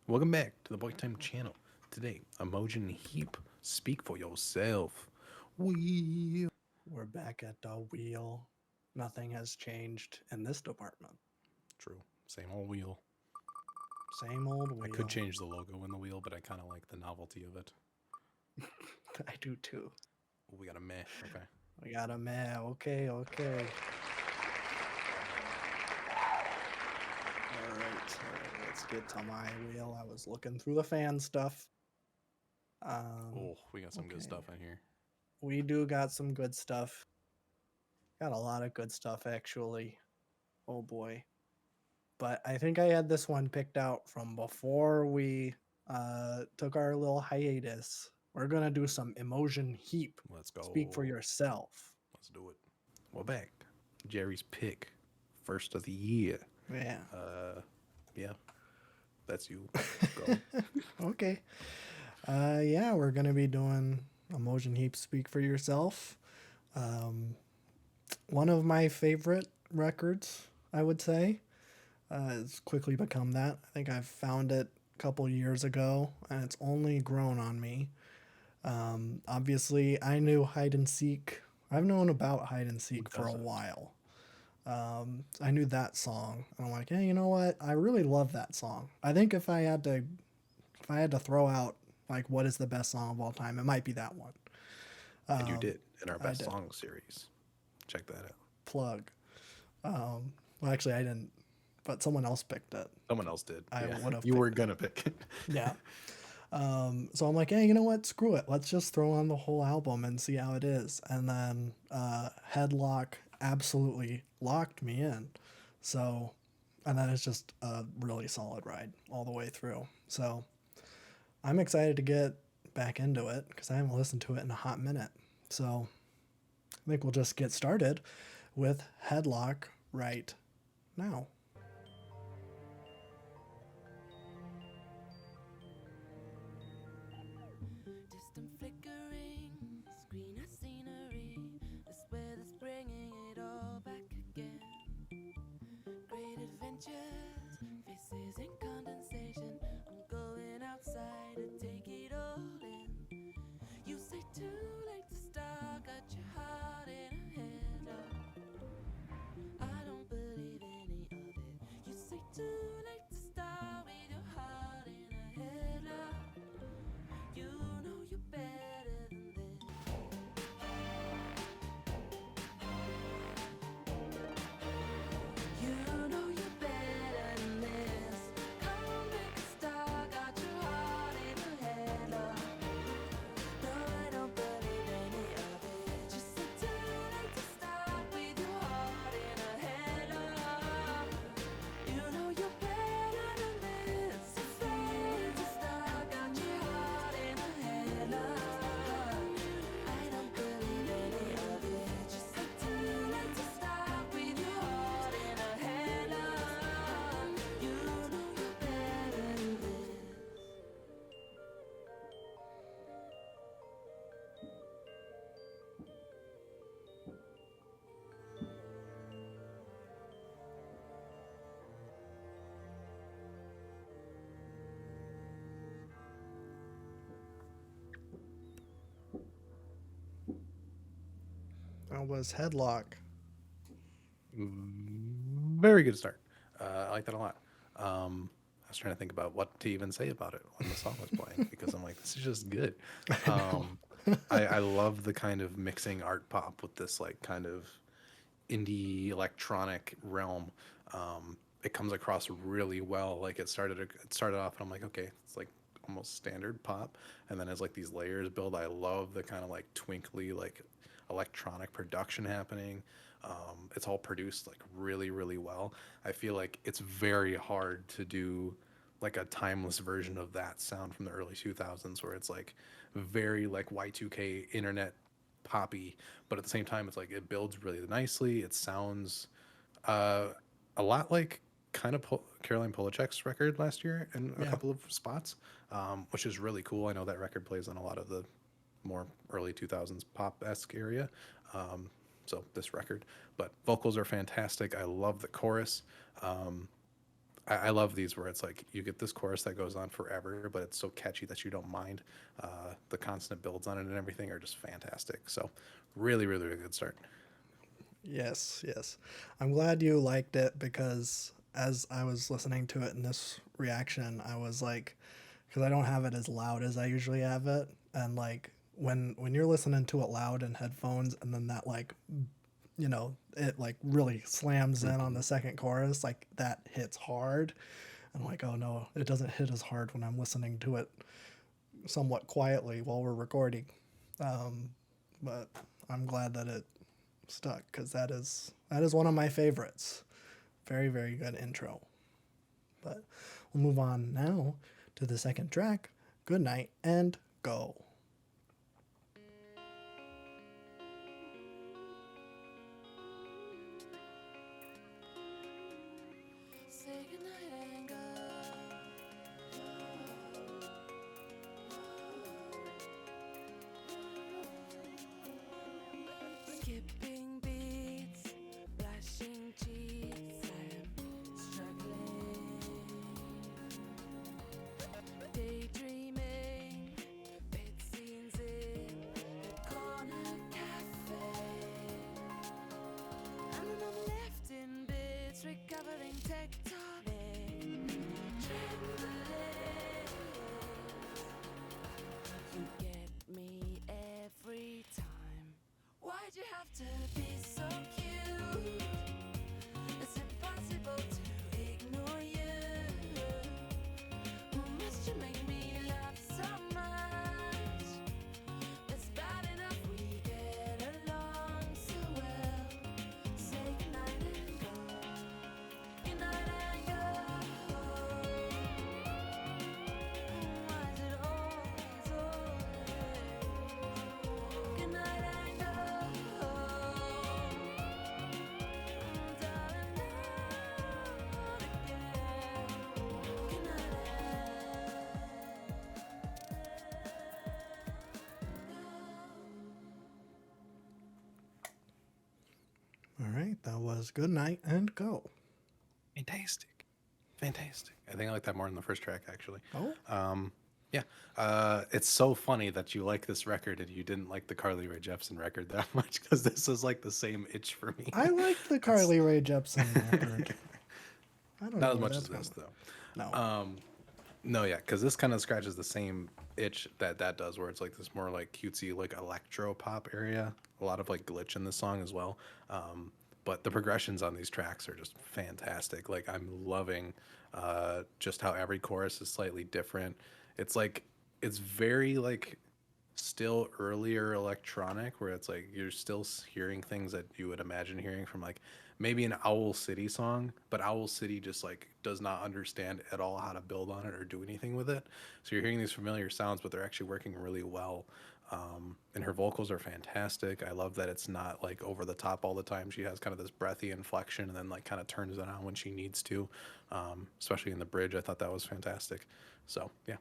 Welcome back to the Boy Time channel. Today, Imogen Heap, speak for yourself. We We're back at the wheel. Nothing has changed in this department. True, same old wheel. Same old I could wheel. change the logo in the wheel, but I kind of like the novelty of it. I do too. We got a meh. Okay. We got a man. Okay, okay. All right. Let's get to my wheel. I was looking through the fan stuff. Um, Oh, we got some good okay. stuff in here. We do got some good stuff. Got a lot of good stuff actually. Oh boy. But I think I had this one picked out from before we took our little hiatus. We're gonna do some emotion heap. Let's Speak for go. yourself. Let's do it. We're back. Jerry's pick, first of the year. Yeah. Uh, yeah, that's you. Go. Okay. Yeah, we're gonna be doing emotion heap. Speak for yourself. Um, one of my favorite records, I would say. It's quickly become that. I think I found it a couple years ago, and it's only grown on me. Obviously, I knew hide and seek. I've known about hide and Who seek for a doesn't? while. I knew that song, and I'm like, hey, you know what? I really love that song. I think if I had to throw out like what is the best song of all time, it might be that one. And you Um, did in our I best did song series. Check that out. plug. Well, actually, I didn't, but someone else picked it. Someone else did. I Yeah, would have you were picked it. gonna pick it. Yeah. So I'm like, hey, you know what? Screw it. Let's just throw on the whole album and see how it is. And then Headlock absolutely locked me in. So, and then it's just a really solid ride all the way through. So I'm excited to get back into it because I haven't listened to it in a hot minute. So I think we'll just get started with Headlock right now. Distant flickering, screen of scenery. This weather's bringing it all back again. Great adventures, faces in condensation. I'm going outside to take it all in. You say too late to start, got your heart in a headlock. I don't believe any of it. You say too late to start with your heart in a headlock. You know you're better than this. You know you're better than this. Come on, make a start. Got your heart in a headlock. No, I don't believe any of it. Just say too late to start with your heart in a headlock. You know you're better than this. It's late to start. Got your heart in a headlock. I don't believe any of it. Just say too late to start with your heart in a headlock. You know you're better than this. That was Headlock. Very good start. I like that a lot. I was trying to think about what to even say about it when the song was playing because I'm like, this is just good. I know. Um, I love the kind of mixing art pop with this like kind of indie electronic realm. It comes across really well. Like it started off, and I'm like, okay, it's like almost standard pop, and then as like these layers build, I love the kind of like twinkly like electronic production happening. It's all produced like really really well. I feel like it's very hard to do like a timeless version of that sound from the early 2000s where it's like very like Y2K internet poppy, but at the same time, it's like it builds really nicely. It sounds uh, a lot like kind of Caroline Polachek's record last year in a Yeah. couple of spots, which is really cool. I know that record plays on a lot of the more early 2000s pop esque area. So this record, but vocals are fantastic. I love the chorus. I love these where it's like you get this chorus that goes on forever, but it's so catchy that you don't mind. The constant builds on it and everything are just fantastic. So, really, really, really good start. Yes, yes. I'm glad you liked it because as I was listening to it in this reaction, I was like, because I don't have it as loud as I usually have it, and like when you're listening to it loud in headphones, and then that like it like really slams in on Mhm. the second chorus, like that hits hard. I'm like, oh no, it doesn't hit as hard when I'm listening to it somewhat quietly while we're recording. But I'm glad that it stuck because that is one of my favorites. Very very good intro. But we'll move on now to the second track. Good night and go. Say goodnight and go. Skipping beats, blushing cheeks, I'm struggling. Daydreaming, bed scenes in the corner cafe. And then I'm left in bits, recovering tectonic trembling. You get me every time. Why'd you have to be so cute? It's impossible to ignore you. Must you make me laugh so much? It's bad enough we get along so well. Say goodnight and go. Goodnight and go. Why is it always? Goodnight and go. Darling, not again. Goodnight All right, that was Good Night and Go. Fantastic. Fantastic. I think I like that more than the first track, actually. Oh, Yeah. It's so funny that you like this record and you didn't like the Carly Rae Jepsen record that much because this is like the same itch for me. I like the That's Carly Rae Jepsen record. I don't know not as where much that's as this, coming though. from. No. No, yeah, because this kind of scratches the same itch that that does, where it's like this more like cutesy, like electro pop area. A lot of like glitch in the song as well. But the progressions on these tracks are just fantastic. Like I'm loving just how every chorus is slightly different. It's like it's very like still earlier electronic where it's like you're still hearing things that you would imagine hearing from like maybe an Owl City song, but Owl City just like does not understand at all how to build on it or do anything with it. So you're hearing these familiar sounds, but they're actually working really well. And her vocals are fantastic. I love that it's not like over the top all the time. She has kind of this breathy inflection and then like kind of turns it on when she needs to, especially in the bridge. I thought that was fantastic. So yeah,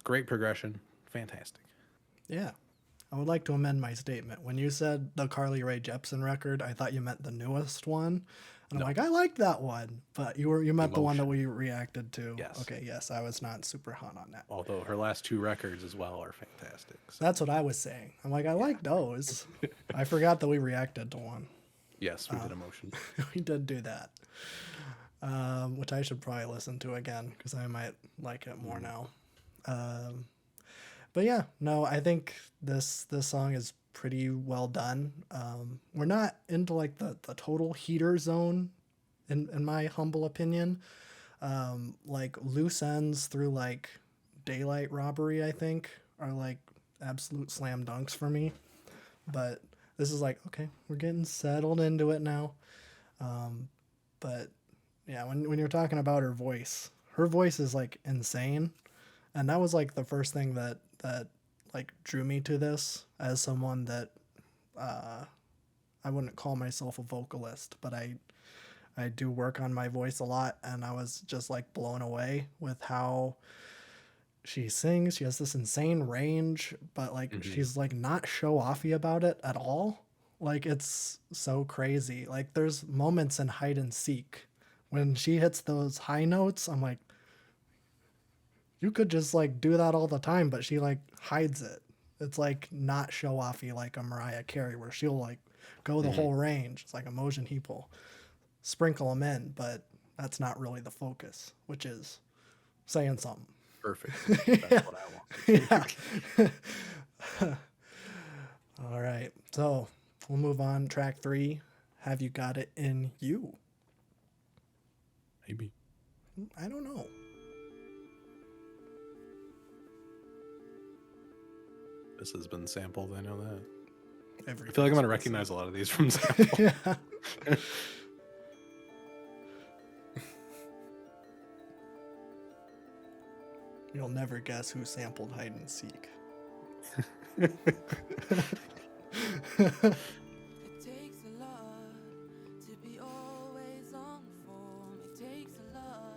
great progression, fantastic. Yeah. I would like to amend my statement. When you said the Carly Rae Jepsen record, I thought you meant the newest one. And I'm No, like, I like that one. But you meant the one that Emotion. we reacted to. Yes. Okay, yes, I was not super hot on that. Although her last two records as well are fantastic. So That's what I was saying. I'm like, I yeah, like those. I forgot that we reacted to one. yes, we did Emotion. We did do that. Which I should probably listen to again because I might like it more now. But yeah, no, I think this song is pretty well done. We're not into like the total heater zone, in my humble opinion. Like loose ends through like daylight robbery, I think, are like absolute slam dunks for me. But this is like, okay, we're getting settled into it now. But yeah, when you're talking about her voice is like insane, and that was like the first thing that like drew me to this as someone that I wouldn't call myself a vocalist, but I do work on my voice a lot, and I was just like blown away with how she sings. She has this insane range, but like Hmm. she's like not show offy about it at all. Like it's so crazy. Like there's moments in hide and seek when she hits those high notes, I'm like, you could just like do that all the time, but she like hides it. It's like not show offy like a Mariah Carey where she'll like go the whole range. It's like Imogen Heap will sprinkle them in, but that's not really the focus, which is saying something. Perfect. That's what I want. Yeah. All right. So we'll move on. Track 3. Have you got it in you? Maybe. I don't know. This has been sampled. I know that. Every I feel like I'm gonna recognize a lot of these from sample. Yeah. You'll never guess who sampled Hide and Seek. It takes a lot to be always on form. It takes a lot.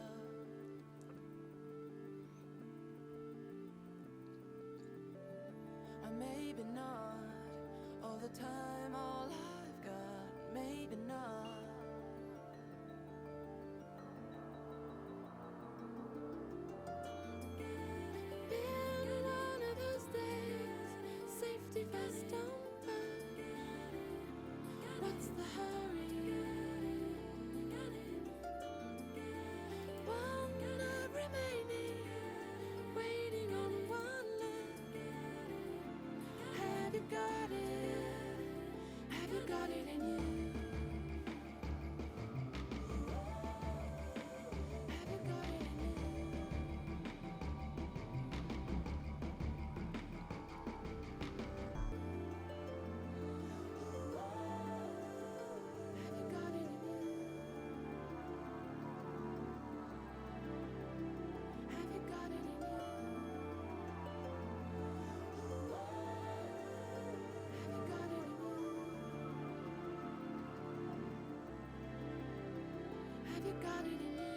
Or maybe not all the time, all I've got. Maybe not. Been one of those days, safety vest don't work. What's the hurry? One night remaining, waiting on one look. Have you got it? Have you got it in you? Have you got it in you? Have you got it in you? Have you got it in you? Have you got it in you? Have you got it in you?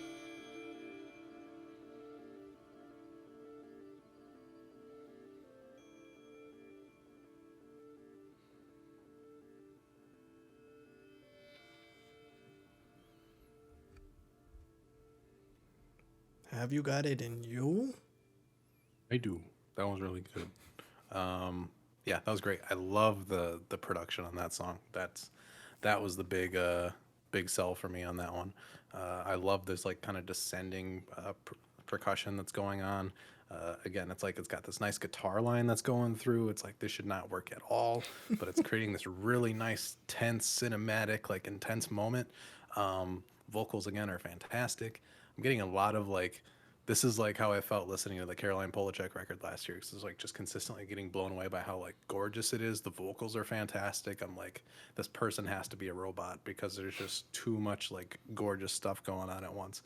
Have you got it in you? I do. That was really good. Yeah, that was great. I love the production on that song. That was the big sell for me on that one. I love this like kind of descending percussion that's going on. Again, it's like it's got this nice guitar line that's going through. It's like this should not work at all, but it's creating this really nice, tense, cinematic, like intense moment. Vocals again are fantastic. I'm getting a lot of like, this is like how I felt listening to the Caroline Polachek record last year, because it's like just consistently getting blown away by how like gorgeous it is. The vocals are fantastic. I'm like, this person has to be a robot because there's just too much like gorgeous stuff going on at once.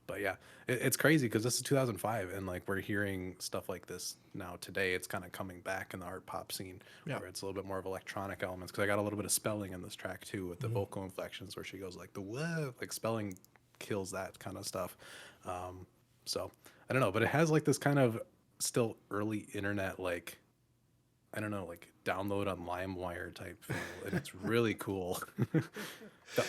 But yeah, it's crazy because this is 2005 and like we're hearing stuff like this now today. It's kind of coming back in the art pop scene Yeah. where it's a little bit more of electronic elements, because I got a little bit of spelling in this track too with the vocal inflections where she goes like the what, like spelling kills that kind of stuff. So I don't know, but it has like this kind of still early internet, like, I don't know, like download on LimeWire type feel, and it's really cool.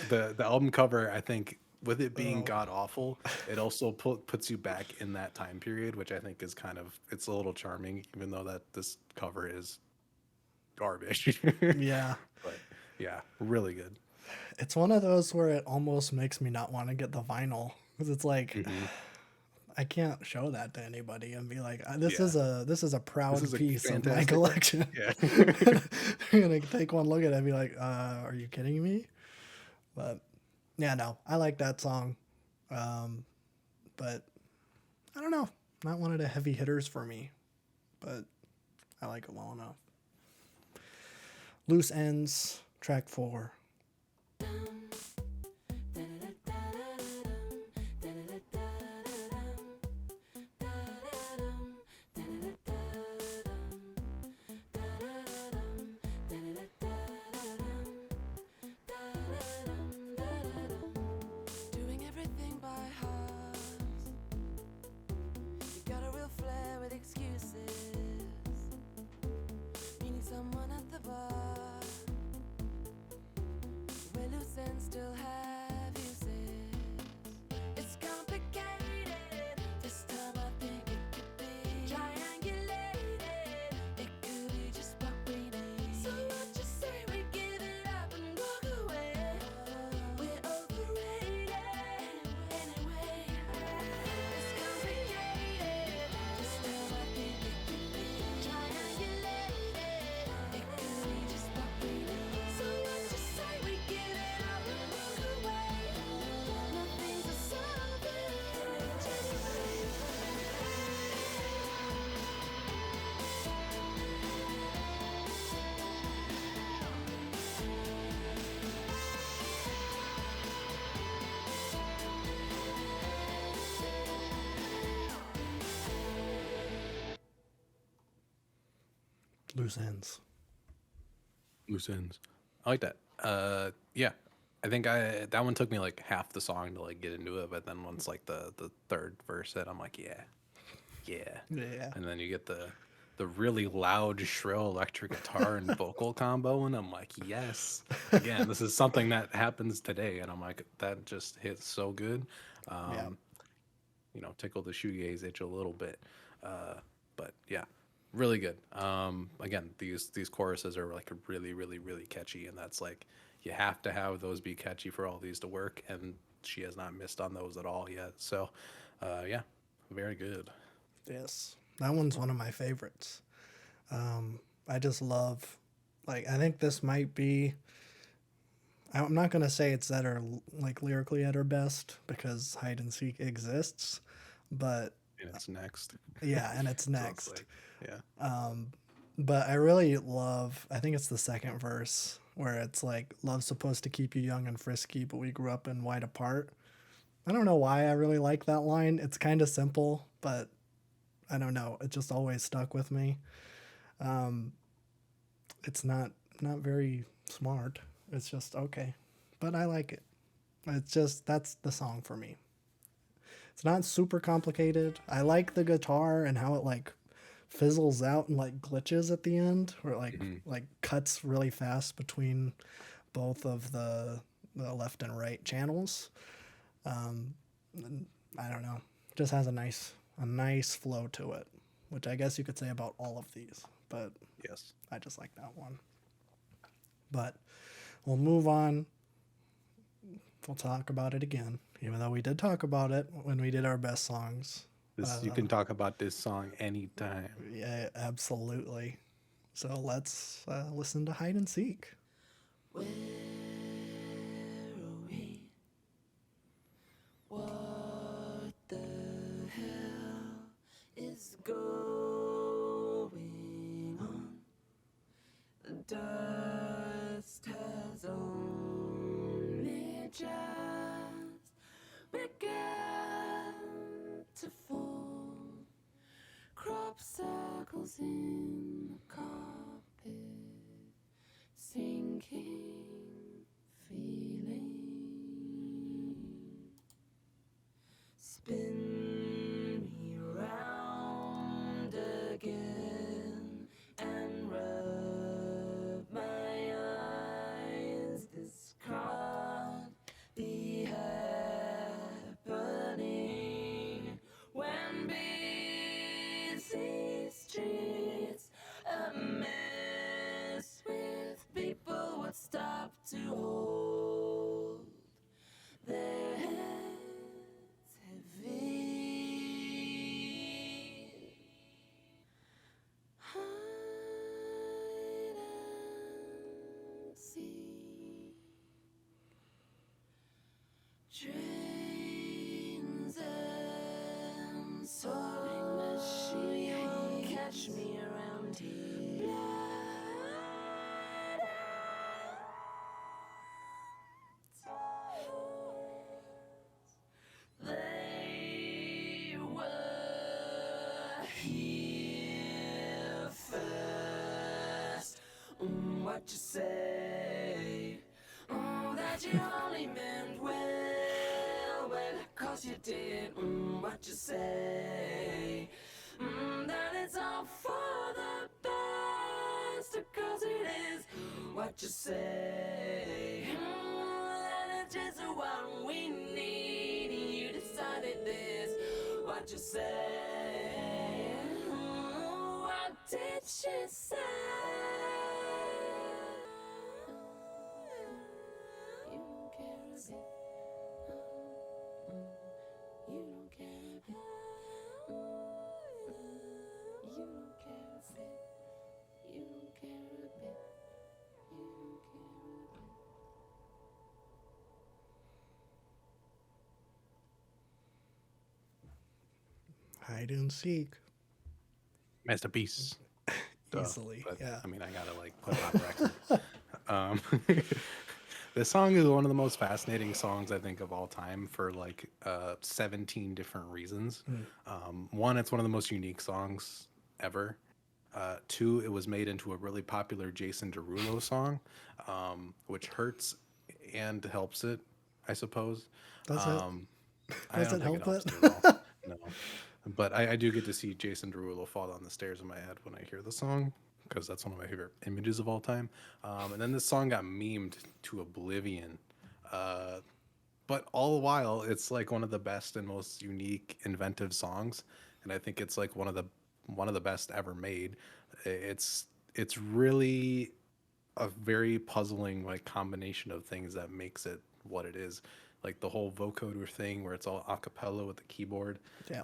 The album cover, I think, with it being god awful, it also puts you back in that time period, which I think is kind of, it's a little charming, even though that this cover is garbage. Yeah. But yeah, really good. It's one of those where it almost makes me not want to get the vinyl because it's like I can't show that to anybody and be like, this is a proud is a piece of my fantastic collection. Yeah. You're gonna take one look at it and be like, are you kidding me? But yeah, no, I like that song. But I don't know, not one of the heavy hitters for me, but I like it well enough. Loose Ends, track 4. Doing everything by heart. You got a real flair with excuses. Meeting someone at the bar. Where loose ends still have uses. Loose ends. Loose ends. I like that. Yeah. I think that one took me like half the song to like get into it, but then once like the third verse hit, I'm like, yeah, yeah. Yeah. And then you get the really loud, shrill electric guitar and vocal combo, and I'm like, yes. Again, this is something that happens today, and I'm like, that just hits so good. Yeah. Um, tickle the shoegaze itch a little bit. But yeah, really good. Again, these choruses are like really, really, really catchy, and that's like you have to have those be catchy for all these to work, and she has not missed on those at all yet. So, yeah, very good. Yes. That one's one of my favorites. I just love, like, I think this might be. I'm not gonna say it's at her like lyrically at her best because hide and seek exists, but And it's next. yeah, and it's So it's next. like, yeah, But I really love. I think it's the second verse where it's like, "Love's supposed to keep you young and frisky, but we grew up in wide apart." I don't know why I really like that line. It's kind of simple, but I don't know. It just always stuck with me. It's not very smart. It's just okay, but I like it. It's just that's the song for me. It's not super complicated. I like the guitar and how it like fizzles out and like glitches at the end, or like cuts really fast between both of the left and right channels. I don't know. Just has a nice flow to it, which I guess you could say about all of these, but yes. I just like that one. But we'll move on. We'll talk about it again, even though we did talk about it when we did our best songs. This you can talk about this song anytime. Yeah, absolutely. So let's listen to Hide and Seek. Where are we? What the hell is going on? The dust has only just begun to fall. Crop circles in the carpet, sinking feeling. Spin me round again and rub my eyes. This can't be happening when busy streets a mess with people would stop to hold their heads heavy. Hide and seek. Trains and soaring machines catch me around here. They were here first. What you say? That you only meant well, 'cause you did. What you say? That it's all for the best, 'cause it is. What you say? That it's just what we need. You decided this. What you say? What did she say? You don't care a bit. You don't care a bit. You don't care a bit. You don't care a bit. You don't care a bit. Hide and Seek. Masterpiece. Duh. Easily, But, yeah. I mean, I gotta like put it on record. This song is one of the most fascinating songs I think of all time for like 17 different reasons. One, it's one of the most unique songs ever. Two, it was made into a really popular Jason Derulo song, which hurts and helps it, I suppose. Does it? Um, I Does don't it think it help helps it? it at all. No, but I do get to see Jason Derulo fall down the stairs in my head when I hear the song because that's one of my favorite images of all time. And then this song got memed to oblivion. Uh, but all the while, it's like one of the best and most unique, inventive songs, and I think it's like one of the best ever made. It's really a very puzzling like combination of things that makes it what it is. Like the whole vocoder thing where it's all a cappella with the keyboard. Yeah.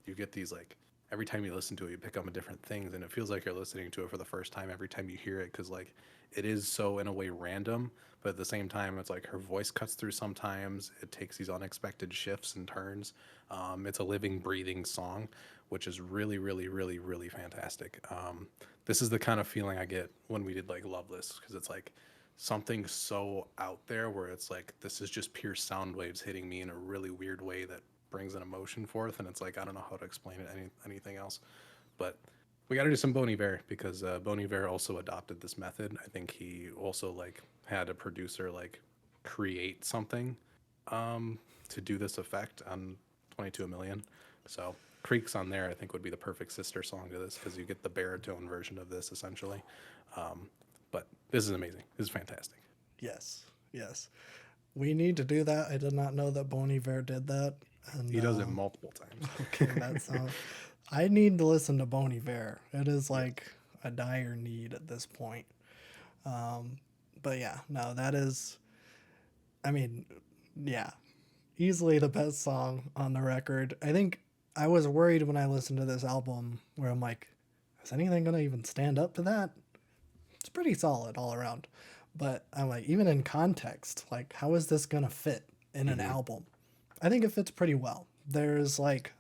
You get these like every time you listen to it, you pick up on different things, and it feels like you're listening to it for the first time every time you hear it because like it is so in a way random, but at the same time, it's like her voice cuts through sometimes. It takes these unexpected shifts and turns. It's a living, breathing song, which is really, really, really, really fantastic. This is the kind of feeling I get when we did like Loveless because it's like something so out there where it's like this is just pure sound waves hitting me in a really weird way that brings an emotion forth, and it's like I don't know how to explain it anything else, but we got to do some Bon Iver because Bon Iver also adopted this method. I think he also like had a producer like create something to do this effect on 22 million. So Creeks on there I think would be the perfect sister song to this because you get the baritone version of this essentially. But this is amazing. This is fantastic. Yes. Yes. We need to do that. I did not know that Bon Iver did that. And He does it multiple times. okay, that's I need to listen to Bon Iver. It is Yes. like a dire need at this point. But yeah, no, that is. I mean, yeah, easily the best song on the record. I think I was worried when I listened to this album where I'm like, is anything gonna even stand up to that? It's pretty solid all around. But I'm like, even in context, like, how is this gonna fit in an album? I think it fits pretty well. There's like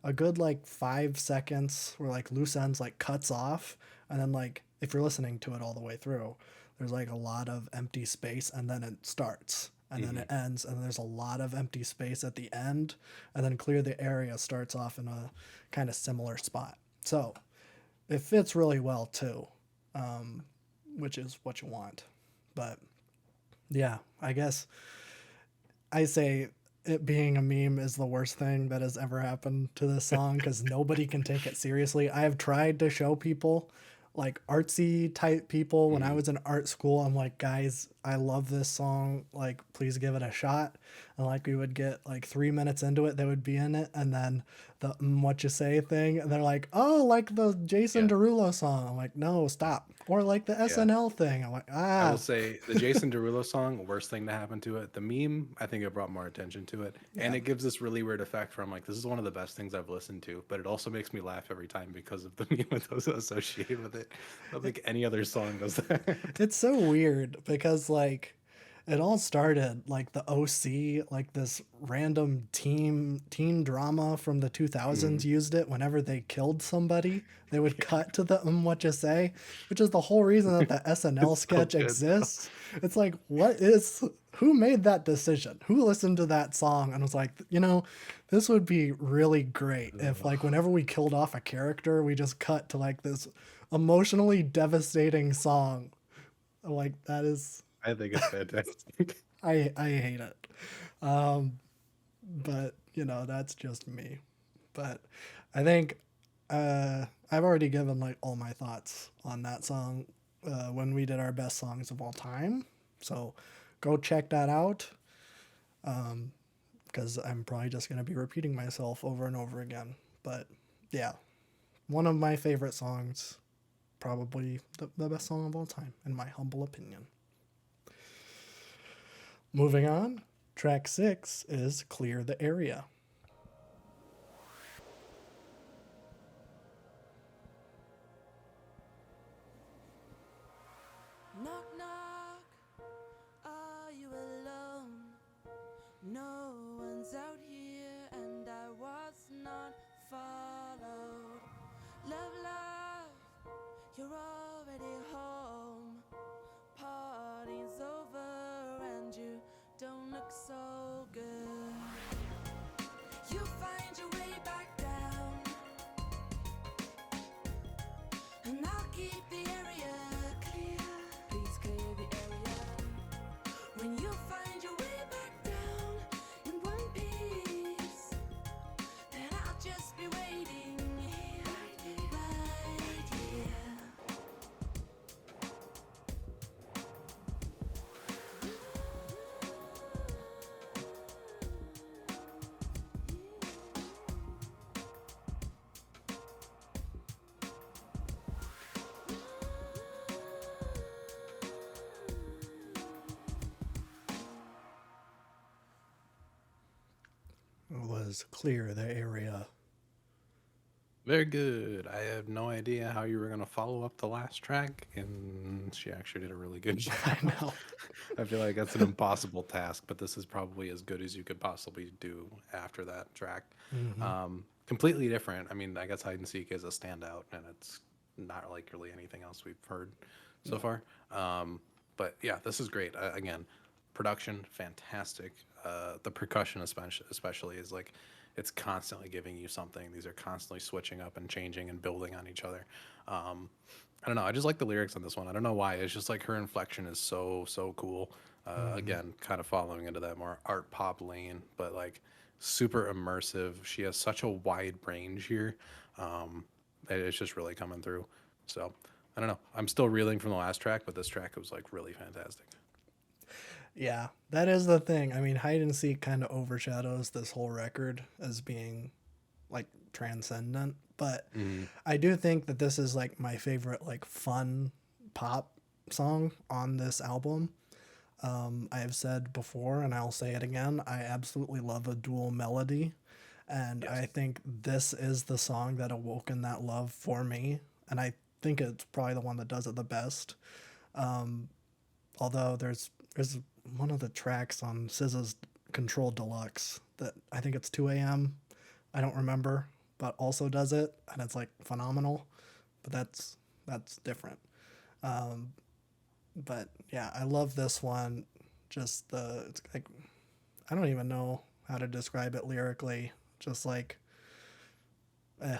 a good like 5 seconds where like loose ends like cuts off, and then like if you're listening to it all the way through, there's like a lot of empty space, and then it starts, and then it ends, and there's a lot of empty space at the end, and then Clear the Area starts off in a kind of similar spot. So it fits really well too, which is what you want. But yeah, I guess I say it being a meme is the worst thing that has ever happened to this song because nobody can take it seriously. I have tried to show people, like artsy type people, when I was in art school. I'm like, guys, I love this song. Like, please give it a shot. And like, we would get like 3 minutes into it, they would be in it, and then the what you say thing, and they're like, oh, like the Jason Yeah. Derulo song. I'm like, no, stop. Or like the Yeah. SNL thing. I'm like, I will ah, say the Jason Derulo song, worst thing to happen to it. The meme, I think it brought more attention to it. And yeah. it gives this really weird effect where I'm like, this is one of the best things I've listened to, but it also makes me laugh every time because of the meme associated with it. I don't think any other song does that. It's so weird because like it all started like the OC, like this random teen drama from the 2000s used it whenever they killed somebody. They would cut to the what you say, which is the whole reason that the SNL It's so sketch good. exists. It's like, what is who made that decision? Who listened to that song and was like, this would be really great if like whenever we killed off a character, we just cut to like this emotionally devastating song. Like that is I think it's fantastic. I hate it. But that's just me. But I think I've already given like all my thoughts on that song when we did our best songs of all time. So go check that out. Because I'm probably just gonna be repeating myself over and over again. But yeah, one of my favorite songs, probably the best song of all time, in my humble opinion. Moving on, track 6 is Clear the Area. Knock, knock, are you alone? No one's out here, and I was not followed. Love, love, you're already home. Party's over, and you don't look so good. You find your way back down. says, "Clear the area." Very good. I have no idea how you were going to follow up the last track, and she actually did a really good job. I know. I feel like that's an impossible task, but this is probably as good as you could possibly do after that track. Completely different. I mean, I guess hide and seek is a standout, and it's not like really anything else we've heard so far. But yeah, this is great. Again, production fantastic. The percussion, especially, is like it's constantly giving you something. These are constantly switching up and changing and building on each other. I don't know. I just like the lyrics on this one. I don't know why. It's just like her inflection is so cool. Again, kind of following into that more art pop lane, but like super immersive. She has such a wide range here. It's just really coming through. So I don't know. I'm still reeling from the last track, but this track was like really fantastic. Yeah, that is the thing. I mean, hide and seek kind of overshadows this whole record as being like transcendent, but I do think that this is like my favorite like fun pop song on this album. I have said before, and I'll say it again, I absolutely love a dual melody, and I think this is the song that awoken that love for me, and I think it's probably the one that does it the best. Although there's one of the tracks on SZA's Control Deluxe that I think it's 2 a.m. I don't remember, but also does it, and it's like phenomenal. But that's different. But yeah, I love this one. Just it's like I don't even know how to describe it lyrically. Just like, eh,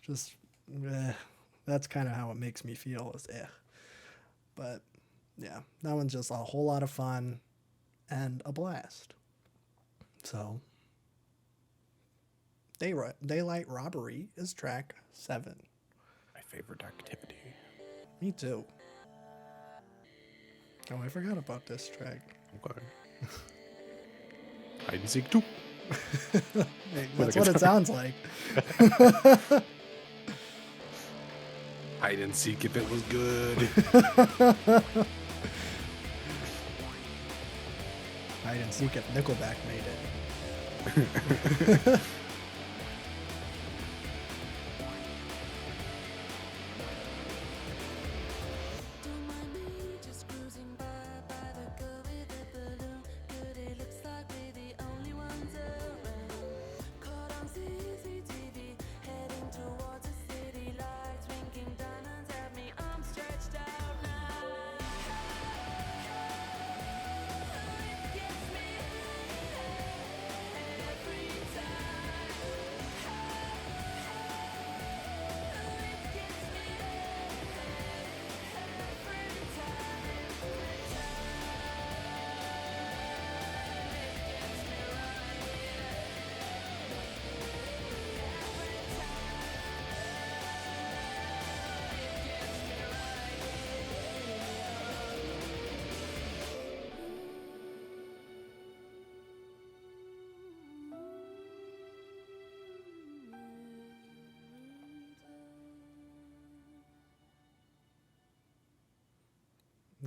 just eh. That's kind of how it makes me feel. Is eh. But yeah, that one's just a whole lot of fun and a blast. So, Daylight Robbery is track 7. My favorite activity. Me too. Oh, I forgot about this track. Okay. Hide and seek too. Hey, that's what it sounds like. Hide and seek if it was good. Hide and seek if Nickelback made it. Don't mind me, just cruising by the girl with the balloon. Good, it looks like we're the only ones around. Caught on CCTV, heading towards the city lights. Winking diamonds at me, I'm stretched out now. It gets me every time. It gets me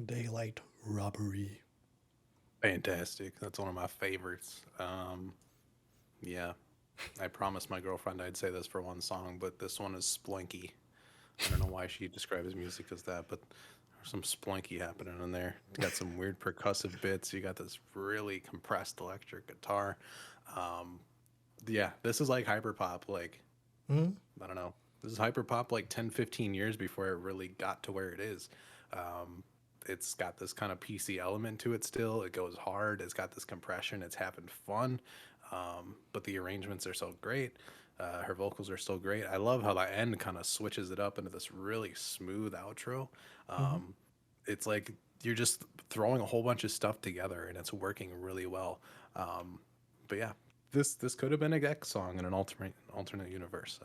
Daylight Robbery. Fantastic. That's one of my favorites. Yeah. I promised my girlfriend I'd say this for one song, but this one is splinky. I don't know why she describes music as that, but there's some splinky happening in there. You got some weird percussive bits. You got this really compressed electric guitar. Yeah, this is like hyperpop. Like, I don't know. This is hyperpop like 10, 15 years before it really got to where it is. It's got this kind of PC element to it still. It goes hard. It's got this compression. It's having fun. But the arrangements are so great. Her vocals are still great. I love how the end kind of switches it up into this really smooth outro. It's like you're just throwing a whole bunch of stuff together and it's working really well. But yeah, this could have been a X song in an alternate universe.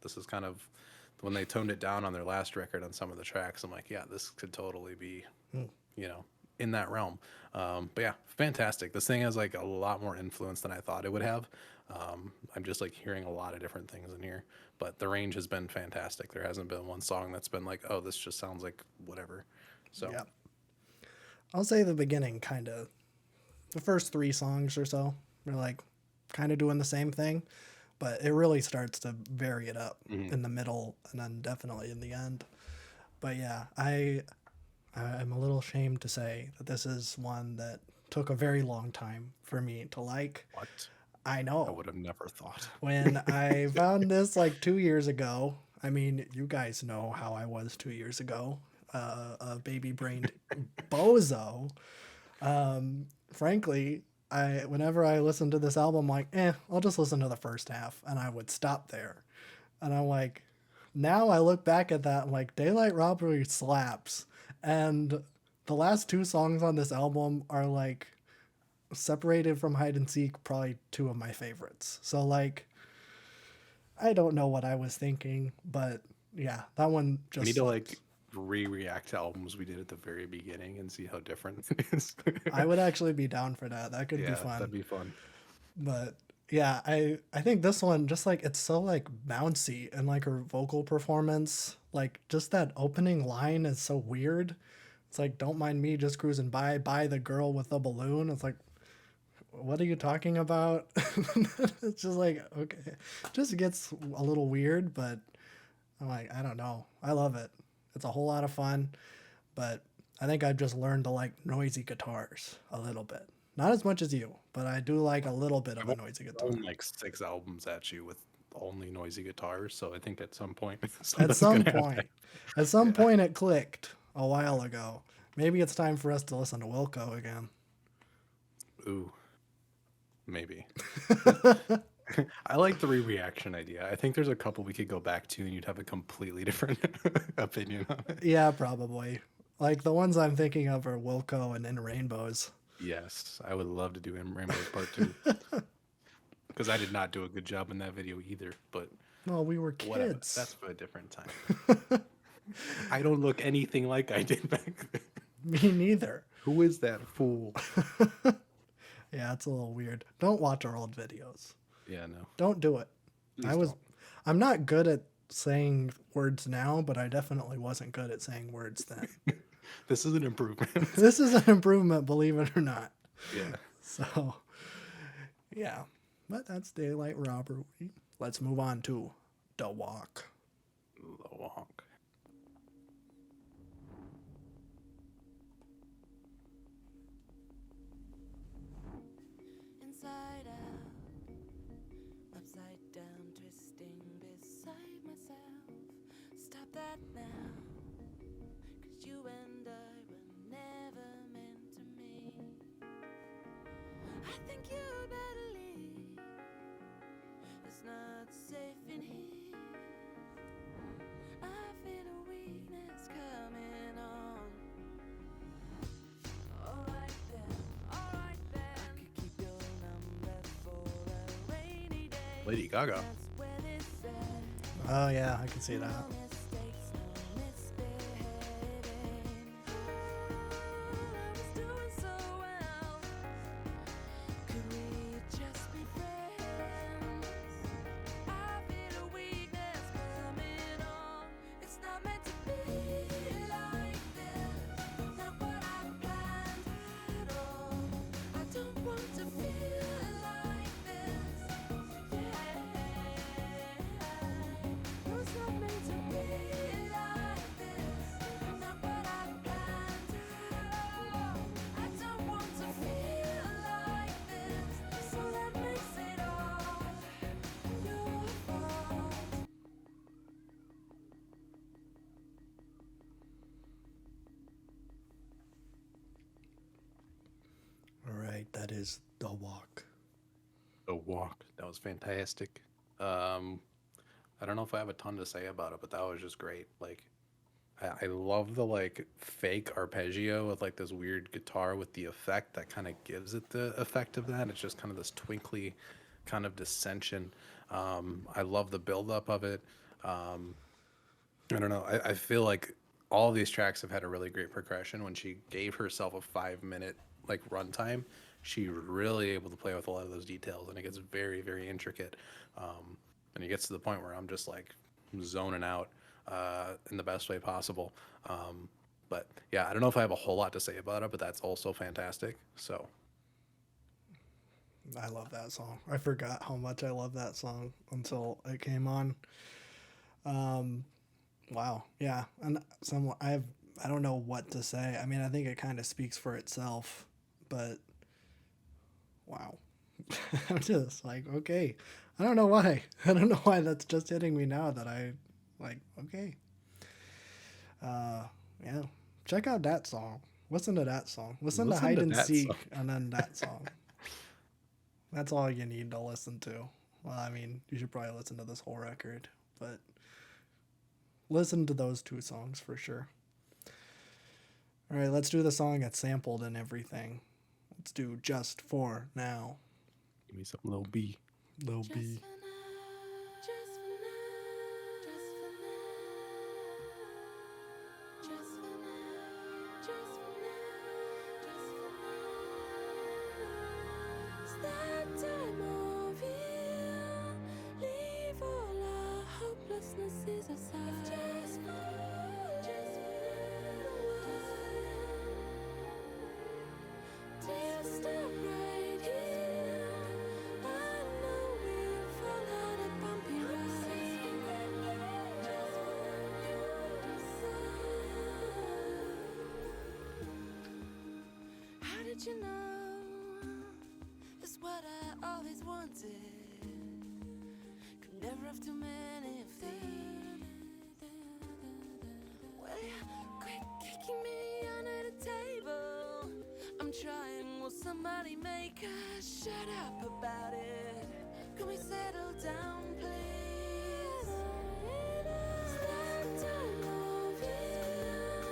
This is kind of when they toned it down on their last record on some of the tracks. I'm like, yeah, this could totally be, in that realm. But yeah, fantastic. This thing has like a lot more influence than I thought it would have. I'm just like hearing a lot of different things in here, but the range has been fantastic. There hasn't been one song that's been like, oh, this just sounds like whatever. So Yeah. I'll say the beginning kind of, the first 3 songs or so, they're like, kind of doing the same thing, but it really starts to vary it up Mhm. in the middle and then definitely in the end. But yeah, I'm a little ashamed to say that this is one that took a very long time for me to like. What? I I know. would have never thought. When I found this like 2 years ago, I mean, you guys know how I was 2 years ago, a baby brained bozo. Frankly, I whenever I listened to this album, I'm like, I'll just listen to the first half, and I would stop there. And I'm like, now I look back at that, I'm like, Daylight Robbery slaps, and the last two songs on this album are like separated from Hide and Seek, probably two of my favorites. So like, I don't know what I was thinking, but yeah, that one We just need to slaps. like re-react to albums we did at the very beginning and see how different it is. I would actually be down for that. That could be Yeah, fun. that'd be fun. But yeah, I think this one just like it's so like bouncy and like her vocal performance, like just that opening line is so weird. It's like don't mind me just cruising by the girl with the balloon. It's like what are you talking about? It's just like okay. It just gets a little weird, but I'm like I don't know. I love it. It's a whole lot of fun, but I think I've just learned to like noisy guitars a little bit. Not as much as you, but I do like a little bit of I've a only noisy guitar. thrown like 6 albums at you with only noisy guitars, so I think at some point At something's some gonna have to. point, at some Yeah. point it clicked a while ago. Maybe it's time for us to listen to Wilco again. Ooh, maybe. I like the re-reaction idea. I think there's a couple we could go back to and you'd have a completely different opinion on it. Yeah, probably. Like the ones I'm thinking of are Wilco and In Rainbows. Yes, I would love to do Rainbows Part 2 because I did not do a good job in that video either, but Well, we were whatever. kids. That's for a different time. I don't look anything like I did back then. Me neither. Who is that fool? Yeah, it's a little weird. Don't watch our old videos. Yeah, no. Don't do it. Please don't. I'm not good at saying words now, but I definitely wasn't good at saying words then. This is an improvement. This is an improvement, believe it or not. Yeah. So, yeah, but that's Daylight Robbery. Let's move on to The Walk. The walk. Inside out, upside down, twisting beside myself. Stop that now, 'cause you and I were never meant to meet. I think you'd better leave. It's not safe in here. I feel a weakness coming on. Alright then, alright then. I could keep your number for a rainy day. Lady Gaga. That's where this ends. Oh, yeah, I can see that. No mistakes, no misbehaving. I was doing so well. Could we just be friends? I feel a weakness coming on. It's not meant to be like this. Not what I planned at all. I don't want to feel like this. No, it's not meant to be like this. Not what I planned at all. I don't want to feel like this. So that makes it all your fault. All right, that is The Walk. The walk. That was fantastic. I don't know if I have a ton to say about it, but that was just great. Like, I love the like fake arpeggio with like this weird guitar with the effect that kind of gives it the effect of that. It's just kind of this twinkly kind of dissension. I love the buildup of it. I don't know. I feel like all these tracks have had a really great progression. When she gave herself a 5 minute like runtime, she really able to play with a lot of those details, and it gets very, very intricate. And it gets to the point where I'm just like zoning out in the best way possible. But yeah, I don't know if I have a whole lot to say about it, but that's also fantastic. So I love that song. I forgot how much I love that song until it came on. Um, wow, yeah, and some I don't know what to say. I mean, I think it kind of speaks for itself, but wow, I'm just like, okay, I don't know why. I don't know why that's just hitting me now that I like. Okay, uh, yeah, check out that song. Listen to that song. Listen to Listen Hide to and that Seek, song. and then that song. That's all you need to listen to. Well, I mean, you should probably listen to this whole record, but listen to those two songs for sure. All right, let's do the song that's sampled and everything. Let's do Just For Now. Give me some Lil B. Lil Just B. for now, just for now, just for now, just for now, just for now, just for now. It's that time of year. Leave all our hopelessnesses aside. Just for till you stop right here. I know we've all had a bumpy ride. How did you know? That's what I always wanted. Could never have too many of these. Well, you quit kicking me under the table. I'm trying, will somebody make us shut up about it? Can we settle down, please? It's that time of year.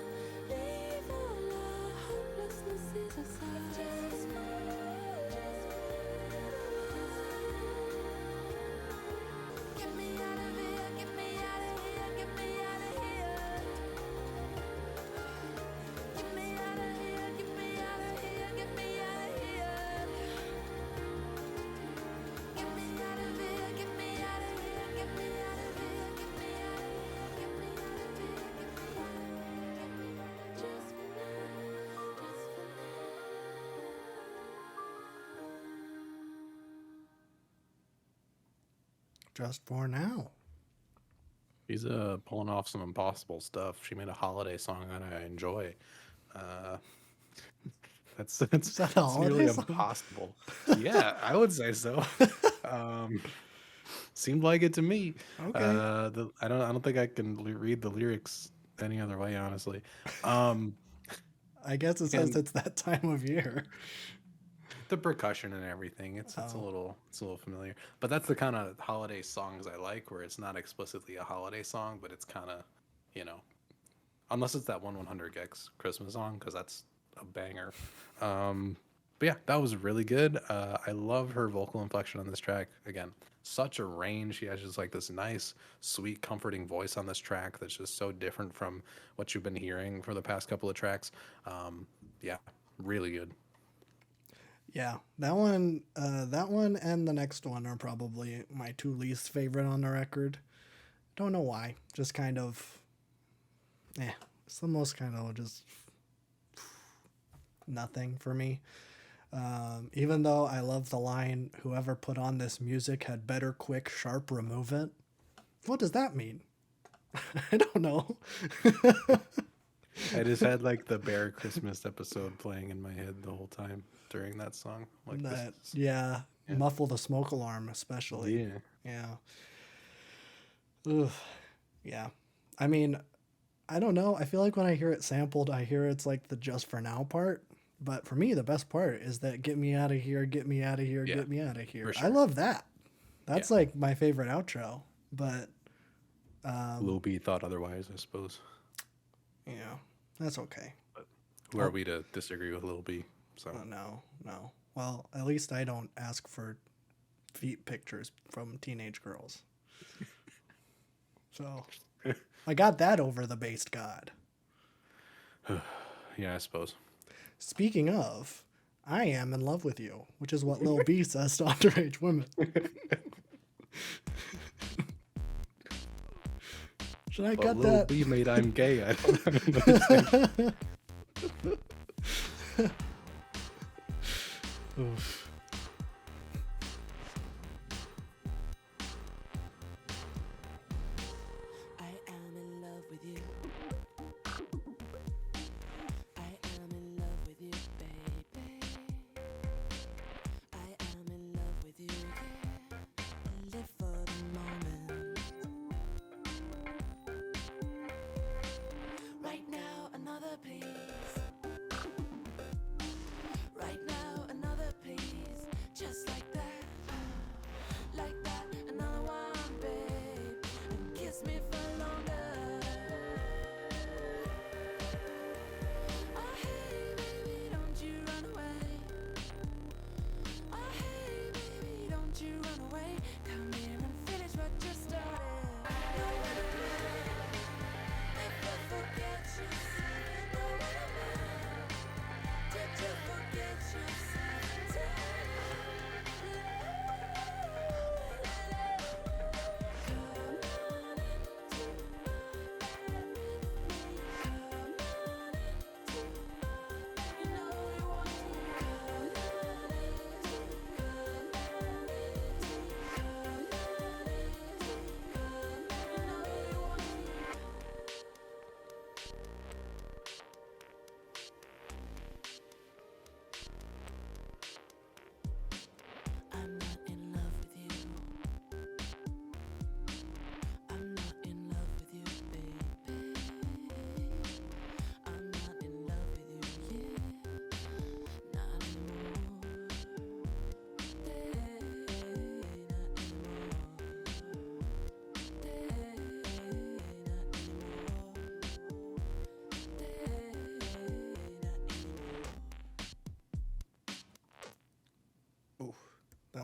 Leave all our hopelessnesses aside. Get me out of here, get me out of here, get me out of here. Get me out of here, get me out of here, get me out of here. Get me out of here, get me out of here, get me out of here, get me out of here, get me out of here, get me out of here. Just for now, just for Just For Now. She's pulling off some impossible stuff. She made a holiday song that I enjoy. Uh, that's that a it's holiday nearly song? impossible. Yeah, I would say so. Um, seemed like it to me. Okay. I don't think I can read the lyrics any other way, honestly. Um, I guess it says and it's that time of year. the percussion and everything, it's a Oh, little familiar. But that's the kind of holiday songs I like, where it's not explicitly a holiday song, but it's kind of, you know, unless it's that 100 Gex Christmas song, because that's a banger. But yeah, that was really good. I love her vocal inflection on this track. Again, such a range. She has just like this nice, sweet, comforting voice on this track that's just so different from what you've been hearing for the past couple of tracks. Yeah, really good. yeah. That one and the next one are probably my two least favorite on the record. Don't know why. Just kind of, it's the most kind of just nothing for me. Even though I love the line, whoever put on this music had better quick, sharp remove it. What does that mean? I don't know. I just had like the Bear Christmas episode playing in my head the whole time during that song. Like this That, is, yeah, yeah. muffle the smoke alarm, especially. Yeah. Yeah. Ugh. Yeah. I mean, I don't know. I feel like when I hear it sampled, I hear it's like the Just For Now part. But for me, the best part is that get me out of here, get me out of here, Yeah, get me out of here. for I sure. love that. That's Yeah. like my favorite outro. But Lil B thought otherwise, I suppose. yeah, that's okay. But who are we to disagree with Lil B? So No. Well, at least I don't ask for feet pictures from teenage girls. So I got that over the based god. yeah, I suppose. Speaking of, I am in love with you, which is what Lil B says to underage women. Should I But cut Lil that? B made I'm gay. I don't understand. Oof.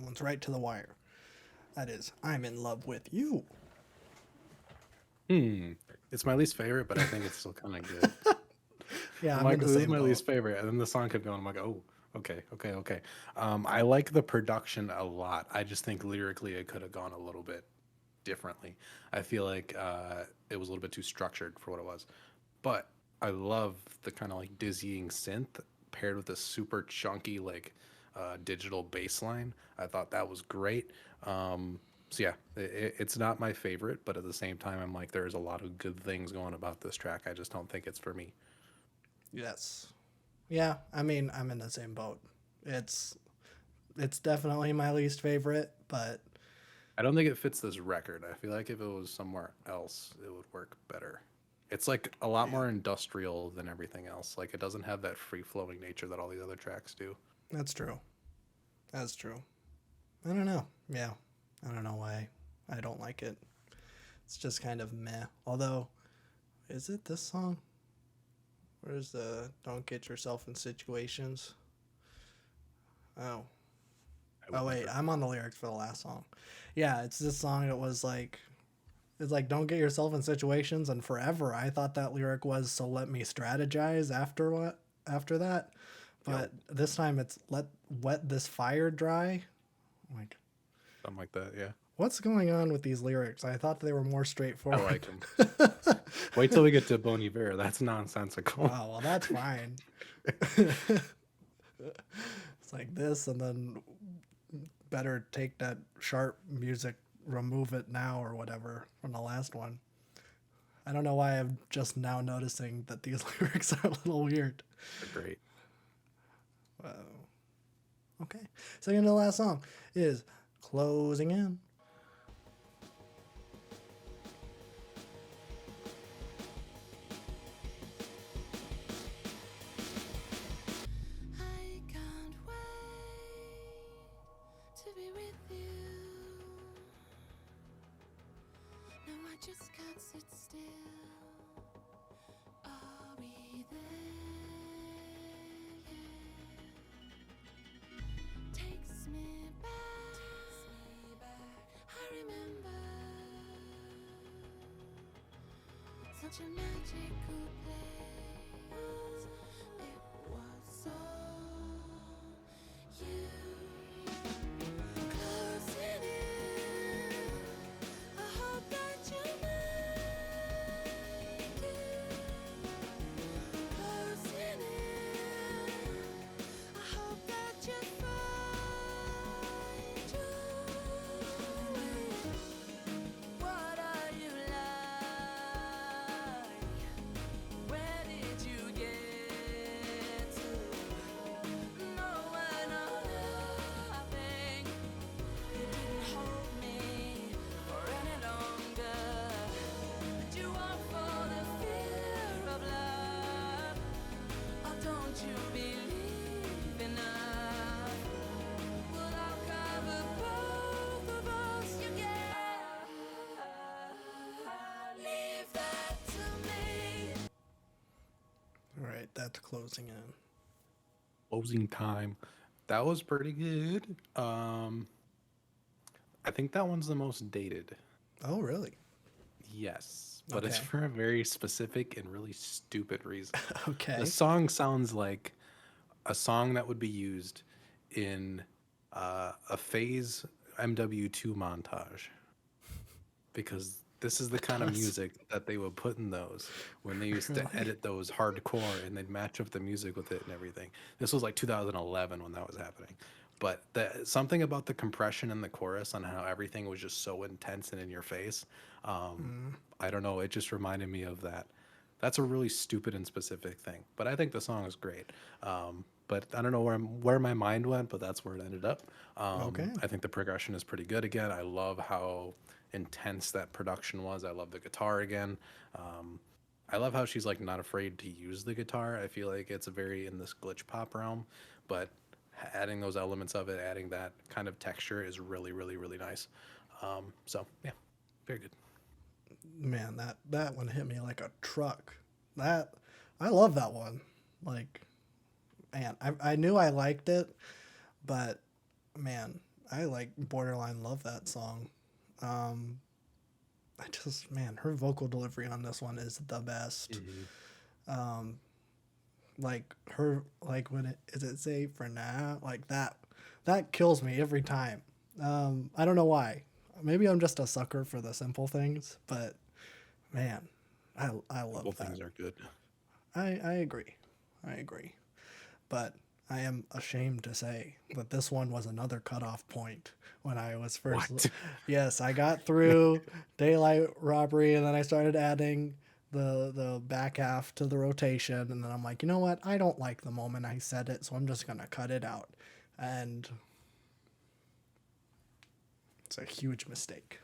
one's right to the wire. That is, I'm in love with you. It's my least favorite, but I think it's still kind of good. Yeah, I'm I'm in like, the this is same my boat. least favorite, and then the song kept going. I'm like, oh, okay. I like the production a lot. I just think lyrically it could have gone a little bit differently. I feel like it was a little bit too structured for what it was. But I love the kind of like dizzying synth paired with a super chunky like digital bass line. I thought that was great. So yeah, it's not my favorite, but at the same time, I'm like, there's a lot of good things going about this track. I just don't think it's for me. Yes. Yeah, I mean, I'm in the same boat. It's it's definitely my least favorite, but I don't think it fits this record. I feel like if it was somewhere else, it would work better. It's like a lot yeah, more industrial than everything else. Like it doesn't have that free flowing nature that all these other tracks do. that's true. That's true. I don't know. Yeah, I don't know why I don't like it. It's just kind of meh. Although, is it this song? Where's the "Don't get yourself in situations"? Oh, I oh would wait, never. I'm on the lyrics for the last song. Yeah, it's this song that was like, it's like "Don't get yourself in situations," and forever I thought that lyric was "So let me strategize after what after that," Yep, but this time it's "Let wet this fire dry." Like, something like that. Yeah, what's going on with these lyrics? I thought they were more I straightforward. like them. Wait till we get to Bon Iver. That's nonsensical. Oh, well, that's fine. It's like this, and then better take that sharp music, remove it now or whatever from the last one. I don't know why I'm just now noticing that these lyrics are a little weird. They're great. Okay. Second to the last song is Closing In. I can't wait to be with you. No, I just can't sit still. Are we there? Takes me back. I remember such a magical place. It was all you. Closing in. I hope that you mind it. Closing in. I hope that you find your way. What are you like? Where did you get to? No one or nothing. You didn't hold me for any longer. Did you walk for the fear of love? Or don't you believe enough? Well, I'll cover both of us. You get. Leave that to me. All right, that's Closing In. Closing time. That was pretty good. I think that one's the most dated. Oh, really? Yes, but it's Okay. for a very specific and really stupid reason. The Okay. song sounds like a song that would be used in a Phase MW2 montage because this is the kind of Does. music that they would put in those when they used to Really? edit those hardcore and they'd match up the music with it and everything. This was like 2011 when that was happening. But something about the compression in the chorus on how everything was just so intense and in your face. Mm, I don't know. It just reminded me of that. That's a really stupid and specific thing, but I think the song is great. But I don't know where my mind went, but that's where it ended up. okay. I think the progression is pretty good again. I love how intense that production was. I love the guitar again. Um, I love how she's like not afraid to use the guitar. I feel like it's a very in this glitch pop realm, but adding those elements of it, adding that kind of texture is really nice. So yeah, very good. Man, that one hit me like a truck. That I love that one. Like, man, I knew I liked it, but man, I like borderline love that song. Um, I just, man, her vocal delivery on this one is the best. Hmm. Like her, like when it is it say for now, like that kills me every time. I don't know why. Maybe I'm just a sucker for the simple things, but man, I love Simple that. things are good. I agree. I agree. But I am ashamed to say that this one was another cutoff point when I was first. What? Yes, I got through daylight robbery, and then I started adding the back half to the rotation, and then I'm like, you know what? I don't like the moment I said it, so I'm just gonna cut it out, and it's a huge mistake.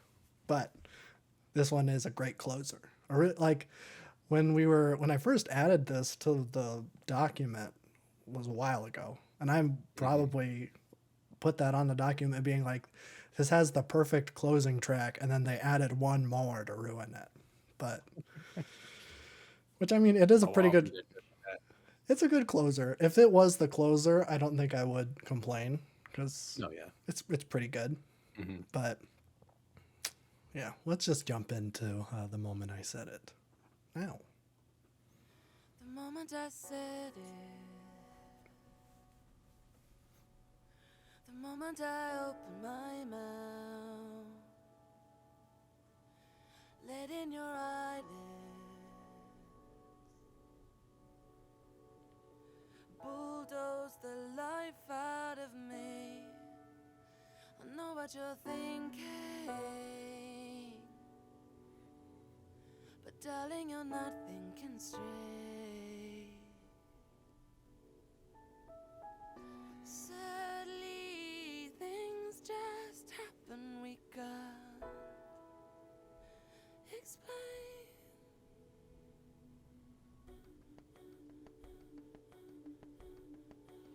But this one is a great closer. Like when I first added this to the document was a while ago, and I'm Hmm. probably put that on the document being like, this has the perfect closing track, and then they added one more to ruin it. But which I mean, it is a Oh, pretty wow. good. You did good with that. It's a good closer. If it was the closer, I don't think I would complain because No, yeah. it's pretty good. Hmm. But yeah, let's just jump into the moment I said it. Now, The moment I said it, the moment I opened my mouth, let in your eyelids, bulldoze the life out of me. I know what you're thinking, but darling, you're not thinking straight. Sadly, things just happen, we can't explain.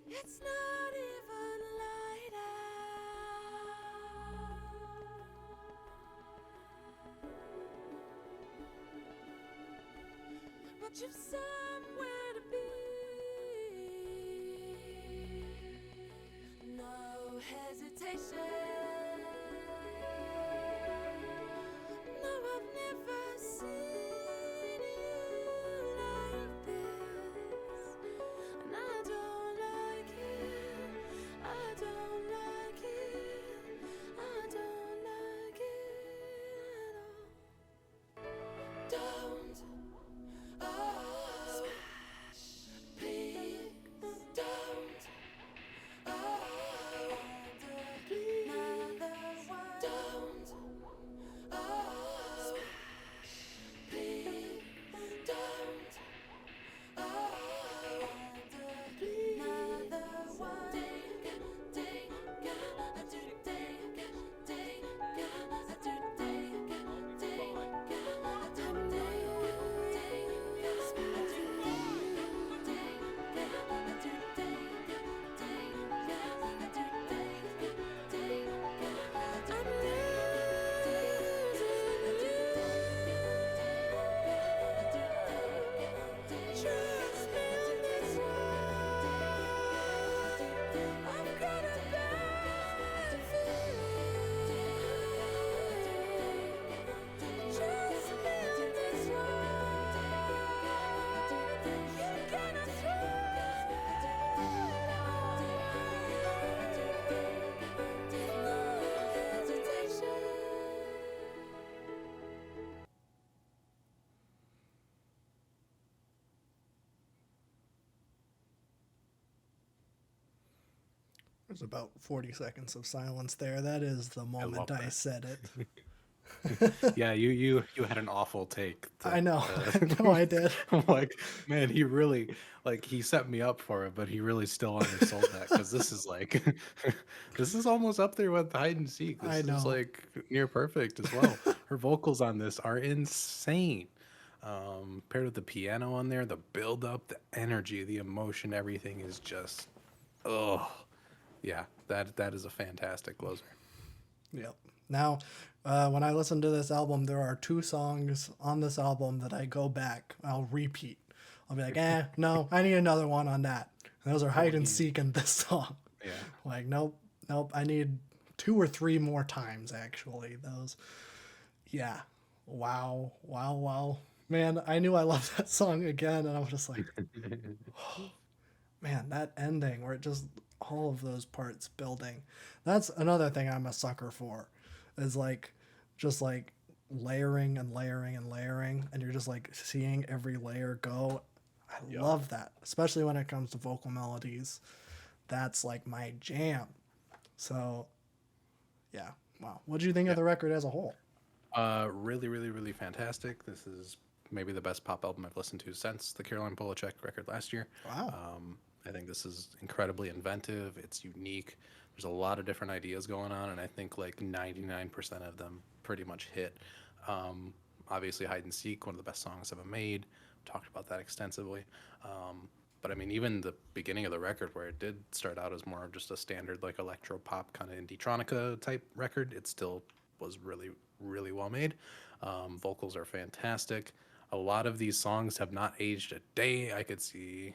It's not even light out, but you've somewhere to be. No hesitation. No, I've never seen you like this, and I don't like it. I don't like it. I don't like it at all. Don't, oh, please don't. Oh, another one. Don't. Oh, please don't. Oh, another one. Ding, ding, I do ding, ding, I do ding, ding, I do ding, ding, I do trust me on this one. I've got a bad feeling. Trust me on this one. You cannot trust no hesitation. there's about 40 seconds of silence there. That is the I moment love I that. said it. Yeah, you had an awful take I that know. I know I did. I'm like, man, he really like he set me up for it, but he really still undersold that because this is like this is almost up there with hide and seek. I This is know. like near perfect as well. Her vocals on this are insane. Paired with the piano on there, the build up, the energy, the emotion, everything is just oh yeah, that is a fantastic closer. Yep. Now, when I listen to this album, there are two songs on this album that I go back. I'll repeat. I'll be like, no, I need another one on that. And those are Oh, hide and easy. seek and this song. Yeah. Like, nope, nope. I need 2 or 3 more times actually. Those, yeah, wow, wow, wow, man. I knew I loved that song again, and I was just like, man, that ending where it just all of those parts building. That's another thing I'm a sucker for, is like just like layering and layering and layering, and you're just like seeing every layer go. I Yep. love that, especially when it comes to vocal melodies. That's like my jam. So yeah, wow. What do you think of Yeah. the record as a whole? Really, really, really fantastic. This is maybe the best pop album I've listened to since the Caroline Polachek record last year. Wow. I think this is incredibly inventive. It's unique. There's a lot of different ideas going on, and I think like 99% of them pretty much hit. Um, Obviously, Hide and Seek, one of the best songs ever made. Talked about that extensively. But I mean, even the beginning of the record, where it did start out as more of just a standard like electro pop kind of indie type record, it still was really, really well made. Vocals are fantastic. A lot of these songs have not aged a day. I could see,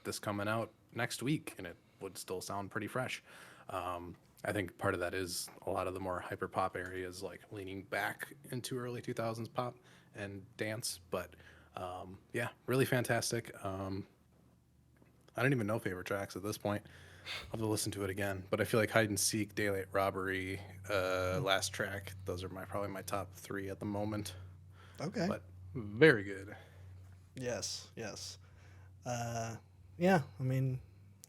this coming out next week and it would still sound pretty fresh. I think part of that is a lot of the more hyper pop areas, like leaning back into early 2000s pop and dance. But yeah, really fantastic. I don't even know favorite tracks at this point. I'll have to listen to it again. But I feel like Hide and Seek, Daylight Robbery, Last Track, those are probably my top three at the moment. Okay. But very good. Yes. Yes. Uh, yeah. I mean,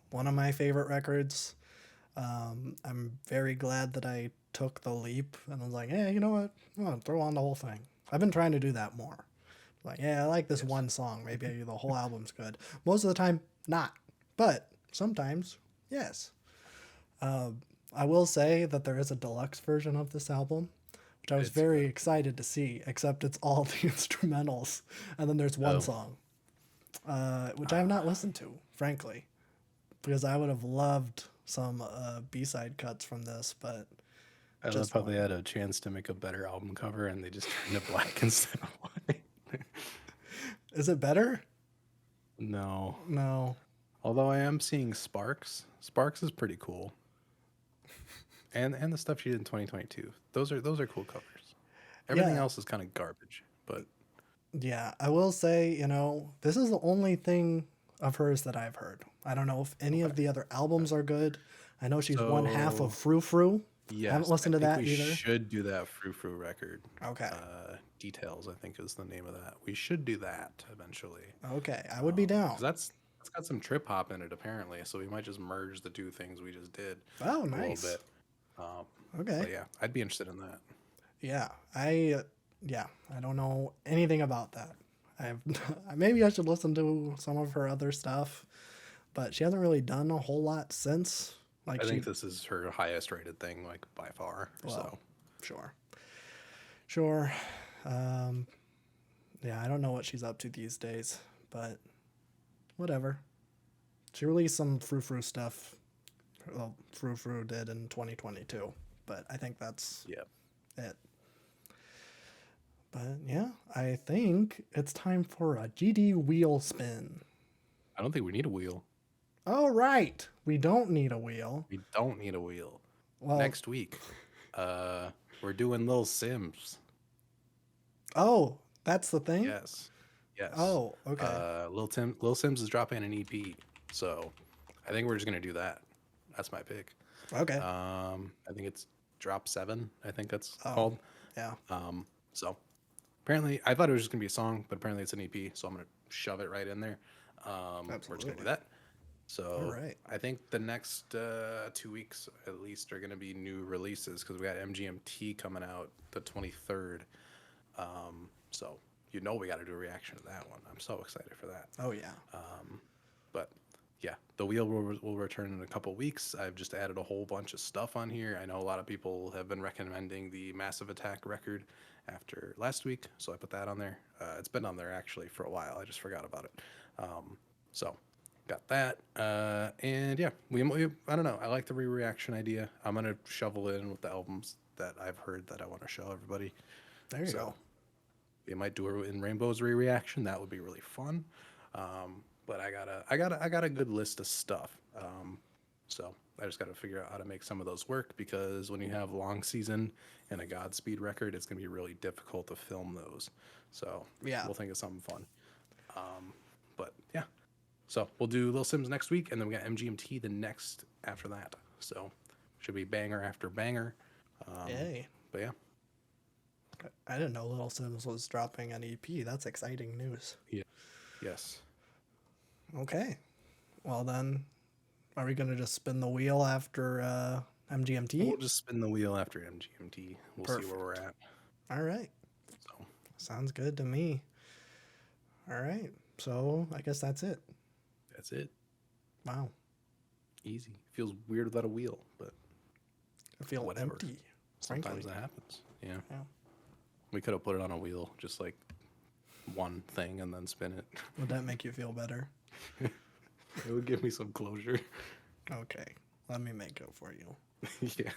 one of my favorite records. I'm very glad that I took the leap and was like, hey, you know what? I'm gonna throw on the whole thing. I've been trying to do that more. Like, yeah, I like this Yes. one song. Maybe the whole album's good. Most of the time, not. But sometimes, yes. I will say that there is a deluxe version of this album, which I I was did see very that. excited to see, except it's all the instrumentals. And then there's one Oh, song, which I have not listened to, frankly, because I would have loved some B-side cuts from this, but I love just how they one. had a chance to make a better album cover and they just turned it black instead of white. Is it better? No. No. Although I am seeing Sparks. Sparks is pretty cool. And the stuff she did in 2022. Those are cool covers. Everything Yeah. else is kind of garbage, but Yeah. I will say, this is the only thing of hers that I've heard. I don't know if any okay. of the other albums are good. I know she's one half of So Frou Frou. Haven't yes, I listened to think that we either. should do that Frou Frou record. Okay. Details, I think, is the name of that. We should do that eventually. Okay. I would be down. Because that's got some trip hop in it apparently. So we might just merge the two things we just did Oh, a little nice. bit. Um, Okay. but yeah, I'd be interested in that. Yeah. Yeah, I don't know anything about that. I've maybe I should listen to some of her other stuff, but she hasn't really done a whole lot since. Like I she, think this is her highest rated thing, like by far. well, So sure, sure. Um, yeah, I don't know what she's up to these days, but whatever. She released some Frou Frou stuff. Well, Frou Frou did in 2022, but I think that's yeah, it. But yeah, I think it's time for a GD wheel spin. I don't think we need a wheel. All right, we don't need a wheel. We don't need a wheel. Well, Next week, we're doing Lil Sims. oh, that's the thing. Yes, yes. Oh, okay, Lil Sims is dropping an EP, so I think we're just gonna do that. That's my pick. okay. I think it's Drop 7. I think that's Oh, called. yeah. So apparently, I thought it was just gonna be a song, but apparently it's an EP, so I'm gonna shove it right in there. We're just gonna do Absolutely. that. All So right. I think the next 2 weeks at least are gonna be new releases because we got MGMT coming out the 23rd. So we got to do a reaction to that one. I'm so excited for that. Oh yeah. But yeah, the wheel will return in a couple weeks. I've just added a whole bunch of stuff on here. I know a lot of people have been recommending the Massive Attack record after last week, so I put that on there. It's been on there actually for a while. I just forgot about it. So got that. And yeah, we I don't know. I like the reaction idea. I'm gonna shovel it in with the albums that I've heard that I want to show everybody. There you So go. we might do it in Rainbow's reaction. That would be really fun. But I got a good list of stuff. So I just got to figure out how to make some of those work, because when you have long season and a Godspeed record, it's going to be really difficult to film those. So Yeah. we'll think of something fun. But yeah, so we'll do Little Sims next week, and then we got MGMT the next after that. So should be banger after banger. Yay. But yeah, I didn't know Little Sims was dropping an EP. That's exciting news. yeah, yes. Okay. Well, then, are we going to just spin the wheel after MGMT? We'll just spin the wheel after MGMT. We'll see where we're at. All right. So Sounds good to me. All right. So I guess that's it. that's it. Wow. Easy. Feels weird without a wheel, but I feel Whatever. empty. sometimes Frankly. that happens. Yeah. Yeah. We could have put it on a wheel, just like one thing, and then spin it. Would that make you feel better? It would give me some closure. Okay. Let me make it for you. Yeah.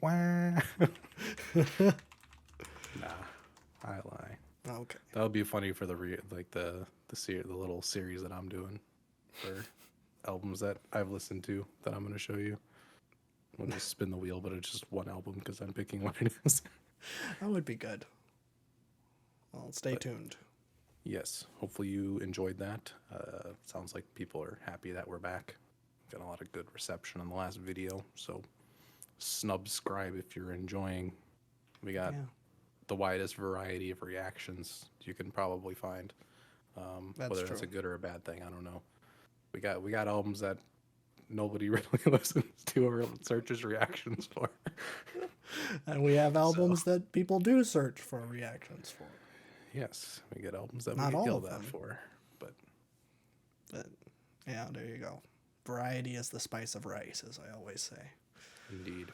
Wah. Nah, I lie. Okay. That would be funny for the the little series that I'm doing for albums that I've listened to that I'm going to show you. We'll just spin the wheel, but it's just one album because I'm picking what it is. That would be good. Well, stay tuned. Yes, hopefully you enjoyed that. Sounds like people are happy that we're back. Got a lot of good reception on the last video, so subscribe if you're enjoying. We got Yeah. the widest variety of reactions you can probably find. That's Whether that's a true. good or a bad thing, I don't know. We got albums that nobody really listens to or searches reactions for. And we have albums that people do search for reactions for. Yes, we get albums that Not we get all yelled of at them. for, but But yeah, there you go. Variety is the spice of rice, as I always say. indeed.